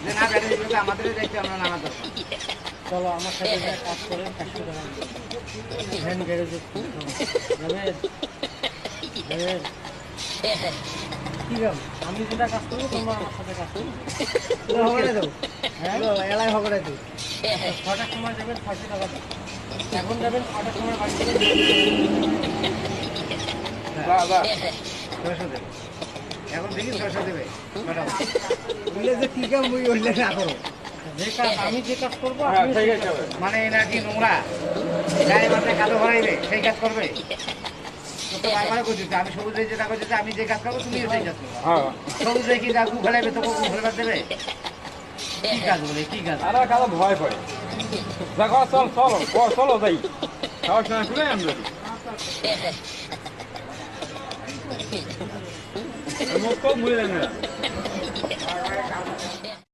যে না ব্যাটারি দিলে আমাদের দায়িত্ব আমরা নামা দরকার। চলো আমার সাথে যা কাজ করে 500 টাকা ভ্যান গ্যারেজে যাবেন যাবেন কি যাও আমি যেটা কাজ করবো তোমরা আমার সাথে কাজ করবো হগড়ে দেবো হ্যাঁ এলাই হগড়ে দেবো 6টার সময় যাবেন 600 টাকা দাও। এখন যাবেন 6টার সময় বাড়ি থেকে বাবা 600 দেবে এখন দেখি 600 দেবে ম্যাডাম বললে যে ঠিক আছে মুই হইলে না করো যে কাজ আমি যে কাজ করবো হ্যাঁ আপনি ঠিক সেই আছে কাজ করবেন। মানে নাকি নোংরা গায়ে মাথায় কালো ভরাইবে সেই কাজ করবে তো তো বারবার করছি যে আমি সবুজ যেটা করছি যে আমি যে কাজ করবো তুমিও সেই কাজ করবে হ্যাঁ সবুজ কি যা গু ফেলাইবে তো গু ফেলাবার দেবে কি কাজ বলে কি কাজ আরে কালো ভয় করে দেখো চল চলো চলো যাই খাওয়ার সময় শুনে আমরা মুখ মুড়ে দেন